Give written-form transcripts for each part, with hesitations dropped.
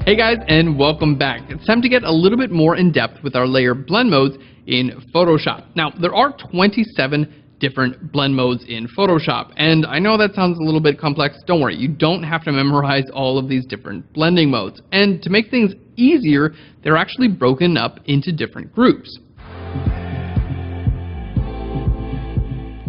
Hey guys, and welcome back. It's time to get a little bit more in depth with our layer blend modes in Photoshop. Now, there are 27 different blend modes in Photoshop, and I know that sounds a little bit complex. Don't worry, you don't have to memorize all of these different blending modes. And to make things easier, they're actually broken up into different groups.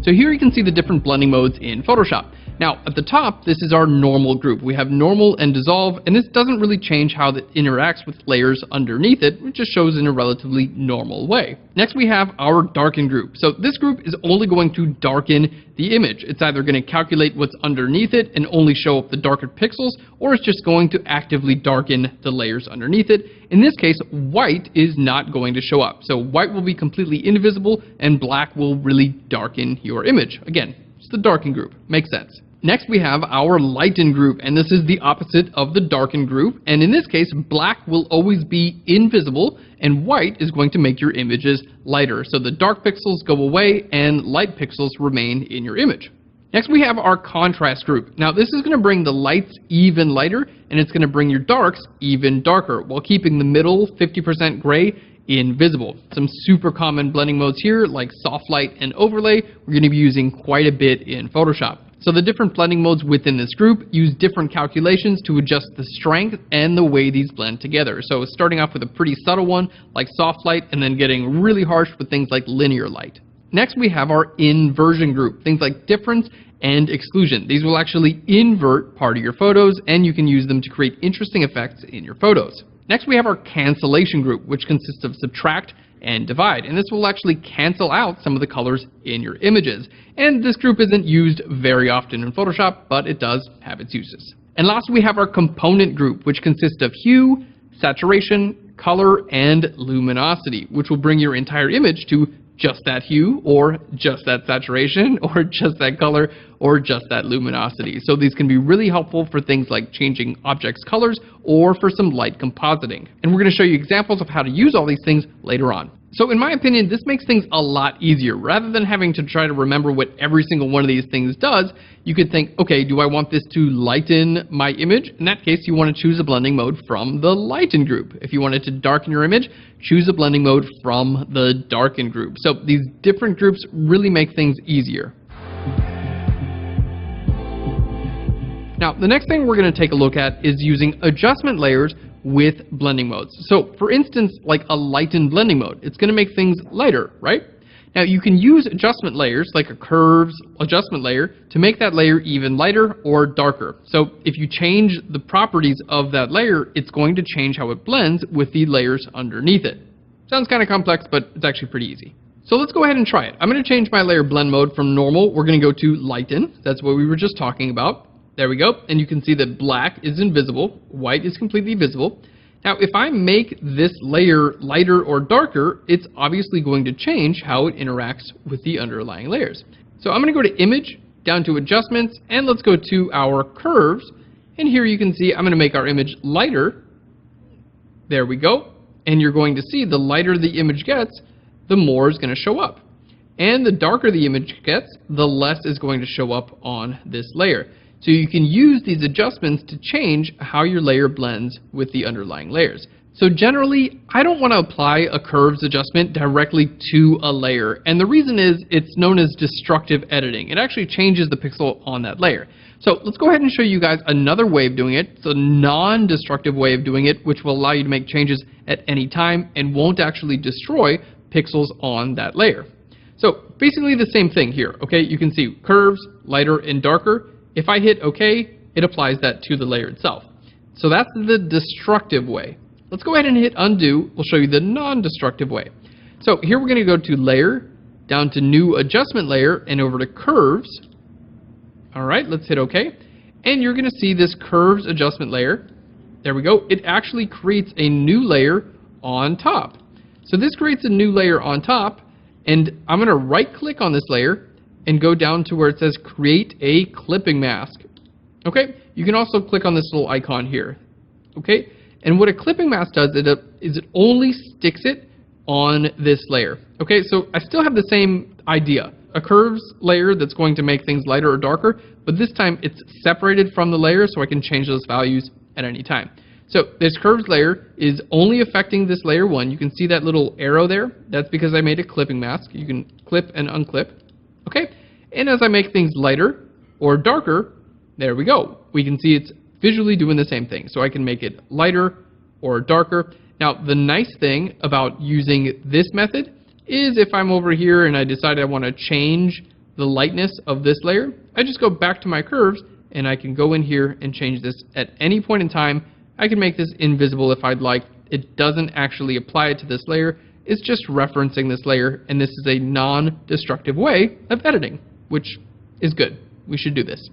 So here you can see the different blending modes in Photoshop. Now, at the top, this is our normal group. We have normal and dissolve, and this doesn't really change how it interacts with layers underneath it. It just shows in a relatively normal way. Next, we have our darken group. So this group is only going to darken the image. It's either going to calculate what's underneath it and only show up the darker pixels, or it's just going to actively darken the layers underneath it. In this case, white is not going to show up. So white will be completely invisible, and black will really darken your image. Again, it's the darken group. Makes sense. Next, we have our lighten group, and this is the opposite of the darken group. And in this case, black will always be invisible, and white is going to make your images lighter. So the dark pixels go away, and light pixels remain in your image. Next, we have our contrast group. Now, this is going to bring the lights even lighter, and it's going to bring your darks even darker, while keeping the middle 50% gray invisible. Some super common blending modes here, like soft light and overlay, we're going to be using quite a bit in Photoshop. So the different blending modes within this group use different calculations to adjust the strength and the way these blend together. So starting off with a pretty subtle one like soft light, and then getting really harsh with things like linear light. Next, we have our inversion group, things like difference and exclusion. These will actually invert part of your photos, and you can use them to create interesting effects in your photos. Next, we have our cancellation group, which consists of subtract and divide, and this will actually cancel out some of the colors in your images. And this group isn't used very often in Photoshop, but it does have its uses. And last, we have our component group, which consists of hue, saturation, color, and luminosity, which will bring your entire image to just that hue, or just that saturation, or just that color, or just that luminosity. So these can be really helpful for things like changing objects' colors, or for some light compositing. And we're going to show you examples of how to use all these things later on. So in my opinion, this makes things a lot easier. Rather than having to try to remember what every single one of these things does, you could think, okay, do I want this to lighten my image? In that case, you want to choose a blending mode from the lighten group. If you wanted to darken your image, choose a blending mode from the darken group. So these different groups really make things easier. Now, the next thing we're going to take a look at is using adjustment layers with blending modes. So for instance, like a lighten blending mode, it's going to make things lighter, right? Now you can use adjustment layers like a curves adjustment layer to make that layer even lighter or darker. So if you change the properties of that layer, it's going to change how it blends with the layers underneath it. Sounds kind of complex, but it's actually pretty easy. So let's go ahead and try it. I'm going to change my layer blend mode from normal. We're going to go to lighten. That's what we were just talking about. There we go, and you can see that black is invisible, white is completely visible. Now, if I make this layer lighter or darker, it's obviously going to change how it interacts with the underlying layers. So I'm going to go to Image, down to Adjustments, and let's go to our Curves. And here you can see I'm going to make our image lighter. There we go. And you're going to see the lighter the image gets, the more is going to show up. And the darker the image gets, the less is going to show up on this layer. So you can use these adjustments to change how your layer blends with the underlying layers. So generally, I don't want to apply a curves adjustment directly to a layer. And the reason is it's known as destructive editing. It actually changes the pixel on that layer. So let's go ahead and show you guys another way of doing it. It's a non-destructive way of doing it, which will allow you to make changes at any time and won't actually destroy pixels on that layer. So basically the same thing here. Okay, you can see curves, lighter and darker. If I hit OK, it applies that to the layer itself. So that's the destructive way. Let's go ahead and hit undo. We'll show you the non-destructive way. So here we're going to go to Layer, down to New Adjustment Layer, and over to Curves. All right, let's hit OK. And you're going to see this Curves Adjustment Layer. There we go. It actually creates a new layer on top. So this creates a new layer on top, and I'm going to right-click on this layer and go down to where it says Create a Clipping Mask. Okay, you can also click on this little icon here. Okay, and what a clipping mask does is it only sticks it on this layer. Okay, so I still have the same idea. A curves layer that's going to make things lighter or darker, but this time it's separated from the layer so I can change those values at any time. So this curves layer is only affecting this layer 1. You can see that little arrow there. That's because I made a clipping mask. You can clip and unclip. Okay, and as I make things lighter or darker, there we go. We can see it's visually doing the same thing. So I can make it lighter or darker. Now, the nice thing about using this method is if I'm over here and I decide I want to change the lightness of this layer, I just go back to my curves and I can go in here and change this at any point in time. I can make this invisible if I'd like. It doesn't actually apply it to this layer. It's just referencing this layer, and this is a non-destructive way of editing, which is good. We should do this.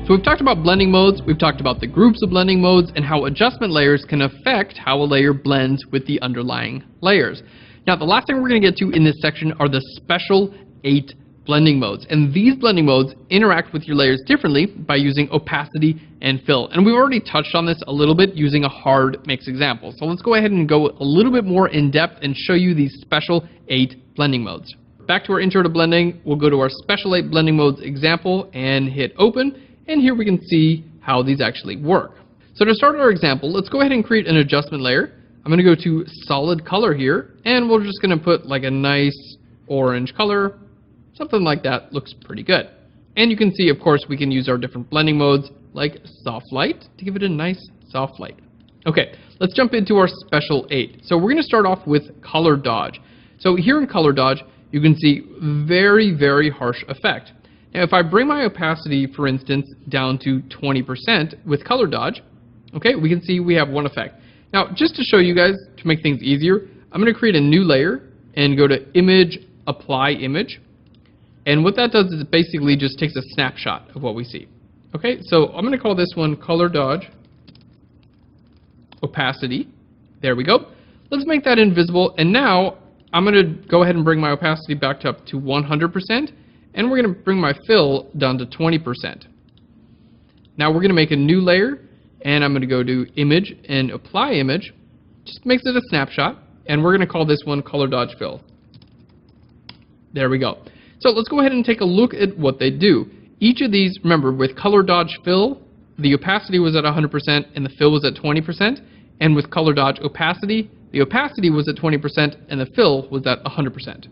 So we've talked about blending modes, we've talked about the groups of blending modes, and how adjustment layers can affect how a layer blends with the underlying layers. Now, the last thing we're going to get to in this section are the special 8 blending modes. And these blending modes interact with your layers differently by using opacity and fill. And we've already touched on this a little bit using a hard mix example. So let's go ahead and go a little bit more in depth and show you these special 8 blending modes. Back to our intro to blending, we'll go to our special 8 blending modes example and hit open. And here we can see how these actually work. So to start our example, let's go ahead and create an adjustment layer. I'm going to go to solid color here, and we're just going to put like a nice orange color. Something like that looks pretty good. And you can see, of course, we can use our different blending modes like soft light to give it a nice soft light. Okay, let's jump into our special 8. So we're going to start off with color dodge. So here in color dodge, you can see very, very harsh effect. Now, if I bring my opacity, for instance, down to 20% with color dodge, okay, we can see we have one effect. Now, just to show you guys, to make things easier, I'm going to create a new layer and go to Image, Apply Image. And what that does is it basically just takes a snapshot of what we see. Okay, so I'm going to call this one Color Dodge Opacity. There we go. Let's make that invisible. And now I'm going to go ahead and bring my opacity back up to 100%. And we're going to bring my fill down to 20%. Now we're going to make a new layer, and I'm going to go to Image and Apply Image. Just makes it a snapshot, and we're going to call this one Color Dodge Fill. There we go. So let's go ahead and take a look at what they do. Each of these, remember, with Color Dodge Fill, the opacity was at 100% and the fill was at 20%. And with Color Dodge Opacity, the opacity was at 20% and the fill was at 100%.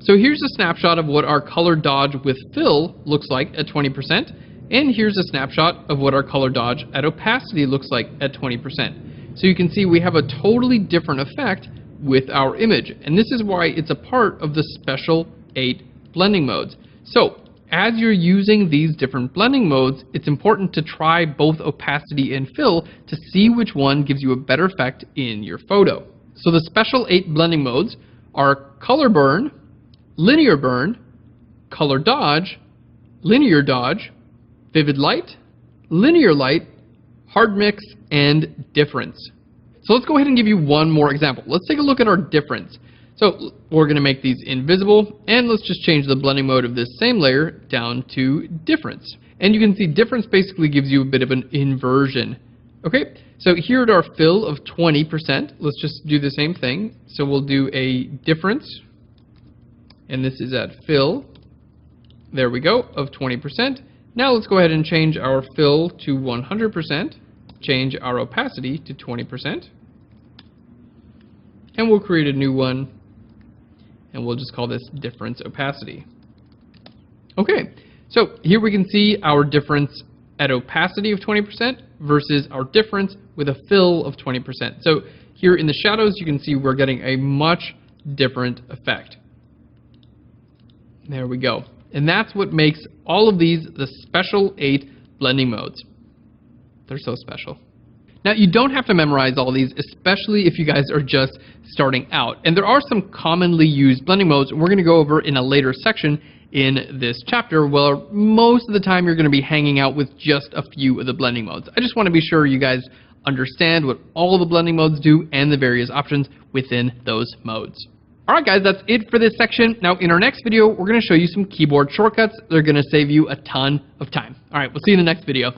So here's a snapshot of what our color dodge with fill looks like at 20%, and here's a snapshot of what our color dodge at opacity looks like at 20%. So you can see we have a totally different effect with our image, and this is why it's a part of the special 8 blending modes. So as you're using these different blending modes, it's important to try both opacity and fill to see which one gives you a better effect in your photo. So the special 8 blending modes are color burn, linear burn, color dodge, linear dodge, vivid light, linear light, hard mix, and difference. So let's go ahead and give you one more example. Let's take a look at our difference. So we're going to make these invisible, and let's just change the blending mode of this same layer down to difference. And you can see difference basically gives you a bit of an inversion. Okay, so here at our fill of 20%, let's just do the same thing. So we'll do a difference, and this is at fill, there we go, of 20%. Now let's go ahead and change our fill to 100%, change our opacity to 20%, and we'll create a new one, and we'll just call this difference opacity. Okay, so here we can see our difference at opacity of 20% versus our difference with a fill of 20%. So here in the shadows, you can see we're getting a much different effect. There we go. And that's what makes all of these the special 8 blending modes. They're so special. Now, you don't have to memorize all these, especially if you guys are just starting out. And there are some commonly used blending modes, and we're going to go over in a later section in this chapter, where most of the time you're going to be hanging out with just a few of the blending modes. I just want to be sure you guys understand what all the blending modes do and the various options within those modes. Alright guys, that's it for this section. Now in our next video, we're going to show you some keyboard shortcuts that are going to save you a ton of time. Alright, we'll see you in the next video.